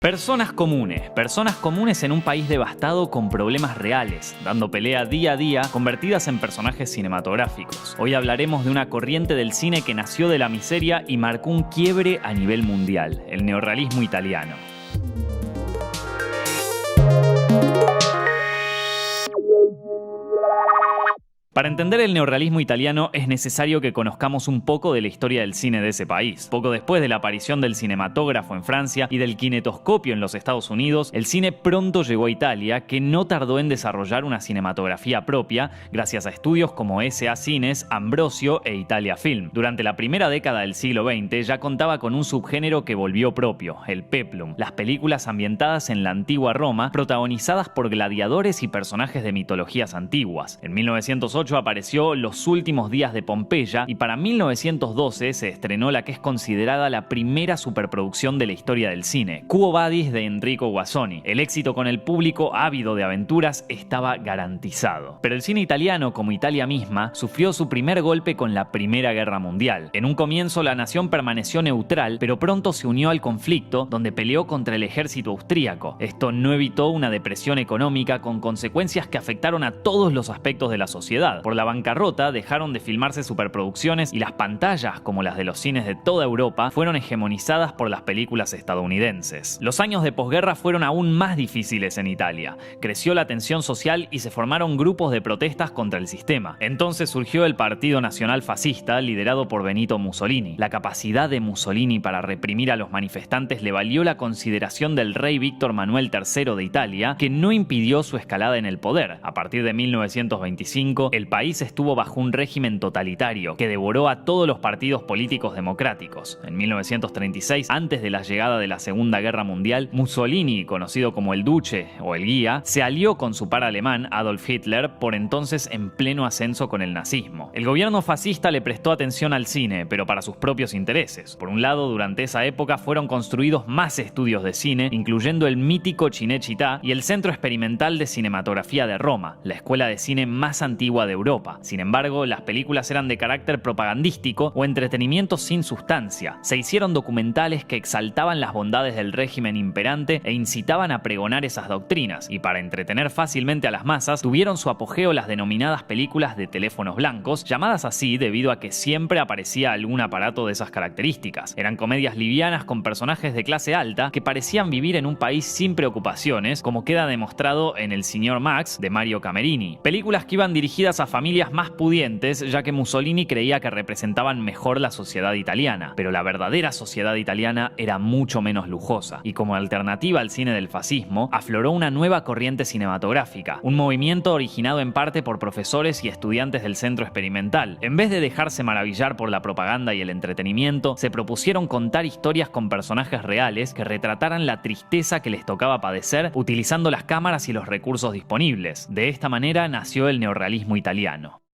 Personas comunes en un país devastado con problemas reales, dando pelea día a día, convertidas en personajes cinematográficos. Hoy hablaremos de una corriente del cine que nació de la miseria y marcó un quiebre a nivel mundial, el neorrealismo italiano. Para entender el neorrealismo italiano es necesario que conozcamos un poco de la historia del cine de ese país. Poco después de la aparición del cinematógrafo en Francia y del kinetoscopio en los Estados Unidos, el cine pronto llegó a Italia, que no tardó en desarrollar una cinematografía propia gracias a estudios como S.A. Cines, Ambrosio e Italia Film. Durante la primera década del siglo XX ya contaba con un subgénero que volvió propio, el peplum, las películas ambientadas en la antigua Roma, protagonizadas por gladiadores y personajes de mitologías antiguas. En 1908 apareció Los últimos días de Pompeya y para 1912 se estrenó la que es considerada la primera superproducción de la historia del cine, Quo Vadis de Enrico Guasoni. El éxito con el público ávido de aventuras estaba garantizado. Pero el cine italiano, como Italia misma, sufrió su primer golpe con la Primera Guerra Mundial. En un comienzo la nación permaneció neutral, pero pronto se unió al conflicto, donde peleó contra el ejército austríaco. Esto no evitó una depresión económica con consecuencias que afectaron a todos los aspectos de la sociedad. Por la bancarrota dejaron de filmarse superproducciones y las pantallas, como las de los cines de toda Europa, fueron hegemonizadas por las películas estadounidenses. Los años de posguerra fueron aún más difíciles en Italia. Creció la tensión social y se formaron grupos de protestas contra el sistema. Entonces surgió el Partido Nacional Fascista, liderado por Benito Mussolini. La capacidad de Mussolini para reprimir a los manifestantes le valió la consideración del rey Víctor Manuel III de Italia, que no impidió su escalada en el poder. A partir de 1925, el país estuvo bajo un régimen totalitario que devoró a todos los partidos políticos democráticos. En 1936, antes de la llegada de la Segunda Guerra Mundial, Mussolini, conocido como el Duce o el Guía, se alió con su par alemán Adolf Hitler, por entonces en pleno ascenso con el nazismo. El gobierno fascista le prestó atención al cine, pero para sus propios intereses. Por un lado, durante esa época fueron construidos más estudios de cine, incluyendo el mítico Cinecittà y el Centro Experimental de Cinematografía de Roma, la escuela de cine más antigua de Europa. Sin embargo, las películas eran de carácter propagandístico o entretenimiento sin sustancia. Se hicieron documentales que exaltaban las bondades del régimen imperante e incitaban a pregonar esas doctrinas, y para entretener fácilmente a las masas, tuvieron su apogeo las denominadas películas de teléfonos blancos, llamadas así debido a que siempre aparecía algún aparato de esas características. Eran comedias livianas con personajes de clase alta que parecían vivir en un país sin preocupaciones, como queda demostrado en El Signor Max de Mario Camerini. Películas que iban dirigidas a familias más pudientes, ya que Mussolini creía que representaban mejor la sociedad italiana, pero la verdadera sociedad italiana era mucho menos lujosa, y como alternativa al cine del fascismo, afloró una nueva corriente cinematográfica, un movimiento originado en parte por profesores y estudiantes del centro experimental. En vez de dejarse maravillar por la propaganda y el entretenimiento, se propusieron contar historias con personajes reales que retrataran la tristeza que les tocaba padecer utilizando las cámaras y los recursos disponibles. De esta manera nació el neorrealismo italiano.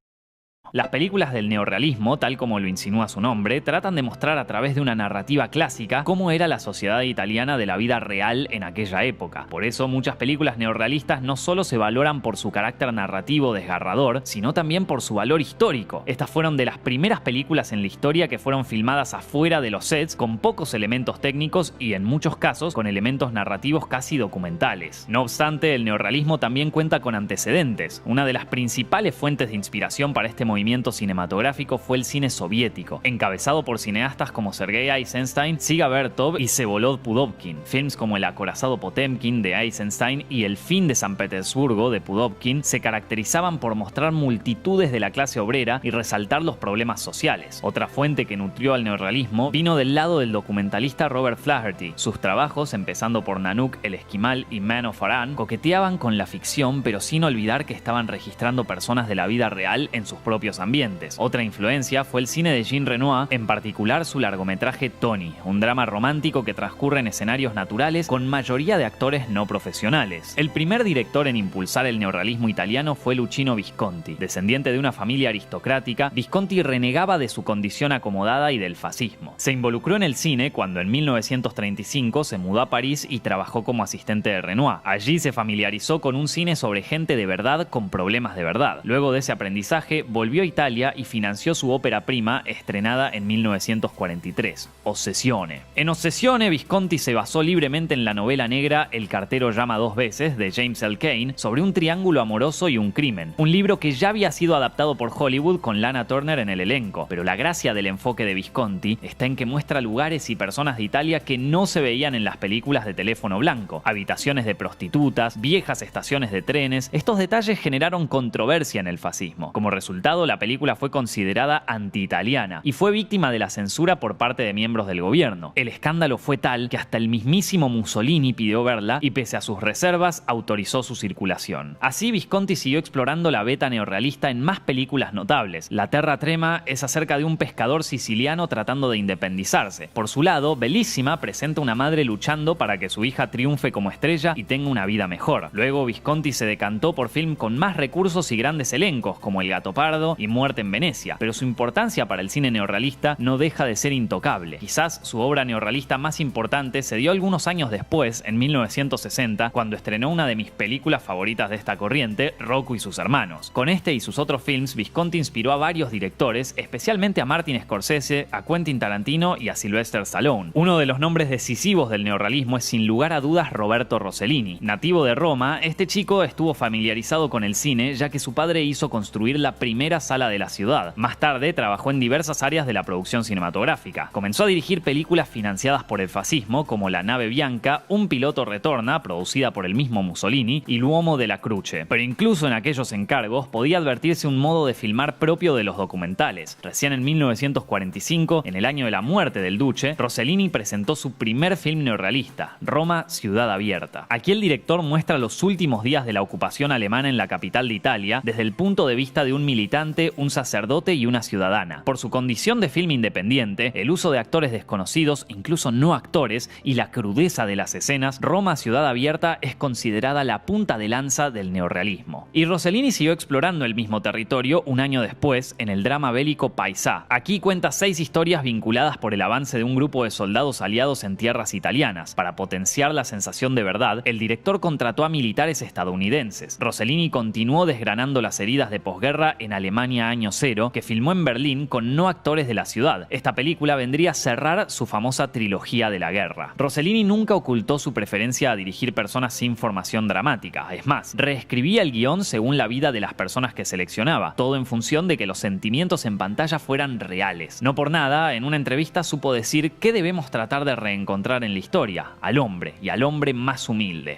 Las películas del neorrealismo, tal como lo insinúa su nombre, tratan de mostrar a través de una narrativa clásica cómo era la sociedad italiana de la vida real en aquella época. Por eso muchas películas neorrealistas no solo se valoran por su carácter narrativo desgarrador, sino también por su valor histórico. Estas fueron de las primeras películas en la historia que fueron filmadas afuera de los sets, con pocos elementos técnicos y en muchos casos con elementos narrativos casi documentales. No obstante, el neorrealismo también cuenta con antecedentes. Una de las principales fuentes de inspiración para este movimiento cinematográfico fue el cine soviético, encabezado por cineastas como Sergei Eisenstein, Dziga Vertov y Vsevolod Pudovkin. Films como El acorazado Potemkin de Eisenstein y El fin de San Petersburgo de Pudovkin se caracterizaban por mostrar multitudes de la clase obrera y resaltar los problemas sociales. Otra fuente que nutrió al neorrealismo vino del lado del documentalista Robert Flaherty. Sus trabajos, empezando por Nanook, El Esquimal y Man of Aran, coqueteaban con la ficción, pero sin olvidar que estaban registrando personas de la vida real en sus propios ambientes. Otra influencia fue el cine de Jean Renoir, en particular su largometraje Tony, un drama romántico que transcurre en escenarios naturales con mayoría de actores no profesionales. El primer director en impulsar el neorrealismo italiano fue Luchino Visconti. Descendiente de una familia aristocrática, Visconti renegaba de su condición acomodada y del fascismo. Se involucró en el cine cuando en 1935 se mudó a París y trabajó como asistente de Renoir. Allí se familiarizó con un cine sobre gente de verdad con problemas de verdad. Luego de ese aprendizaje, volvió volvió a Italia y financió su ópera prima estrenada en 1943, Ossessione. En Ossessione, Visconti se basó libremente en la novela negra El cartero llama dos veces de James L. Cain sobre un triángulo amoroso y un crimen, un libro que ya había sido adaptado por Hollywood con Lana Turner en el elenco, pero la gracia del enfoque de Visconti está en que muestra lugares y personas de Italia que no se veían en las películas de teléfono blanco, habitaciones de prostitutas, viejas estaciones de trenes. Estos detalles generaron controversia en el fascismo. Como resultado, la película fue considerada anti-italiana y fue víctima de la censura por parte de miembros del gobierno. El escándalo fue tal que hasta el mismísimo Mussolini pidió verla y, pese a sus reservas, autorizó su circulación. Así, Visconti siguió explorando la beta neorrealista en más películas notables. La Terra Trema es acerca de un pescador siciliano tratando de independizarse. Por su lado, Bellissima presenta una madre luchando para que su hija triunfe como estrella y tenga una vida mejor. Luego, Visconti se decantó por film con más recursos y grandes elencos, como El Gattopardo y Muerte en Venecia, pero su importancia para el cine neorrealista no deja de ser intocable. Quizás su obra neorrealista más importante se dio algunos años después, en 1960, cuando estrenó una de mis películas favoritas de esta corriente, Rocco y sus hermanos. Con este y sus otros films, Visconti inspiró a varios directores, especialmente a Martin Scorsese, a Quentin Tarantino y a Sylvester Stallone. Uno de los nombres decisivos del neorrealismo es sin lugar a dudas Roberto Rossellini. Nativo de Roma, este chico estuvo familiarizado con el cine ya que su padre hizo construir la primera sala de la ciudad. Más tarde trabajó en diversas áreas de la producción cinematográfica. Comenzó a dirigir películas financiadas por el fascismo como La nave bianca, Un piloto retorna, producida por el mismo Mussolini, y L'uomo della Croce. Pero incluso en aquellos encargos podía advertirse un modo de filmar propio de los documentales. Recién en 1945, en el año de la muerte del Duce, Rossellini presentó su primer film neorrealista, Roma, ciudad abierta. Aquí el director muestra los últimos días de la ocupación alemana en la capital de Italia desde el punto de vista de un militante, un sacerdote y una ciudadana. Por su condición de film independiente, el uso de actores desconocidos, incluso no actores, y la crudeza de las escenas, Roma, ciudad abierta es considerada la punta de lanza del neorrealismo. Y Rossellini siguió explorando el mismo territorio un año después en el drama bélico Paisà. Aquí cuenta 6 historias vinculadas por el avance de un grupo de soldados aliados en tierras italianas. Para potenciar la sensación de verdad, el director contrató a militares estadounidenses. Rossellini continuó desgranando las heridas de posguerra en Alemania Año Cero, que filmó en Berlín con no actores de la ciudad. Esta película vendría a cerrar su famosa trilogía de la guerra. Rossellini nunca ocultó su preferencia a dirigir personas sin formación dramática. Es más, reescribía el guión según la vida de las personas que seleccionaba, todo en función de que los sentimientos en pantalla fueran reales. No por nada, en una entrevista supo decir que debemos tratar de reencontrar en la historia, al hombre y al hombre más humilde.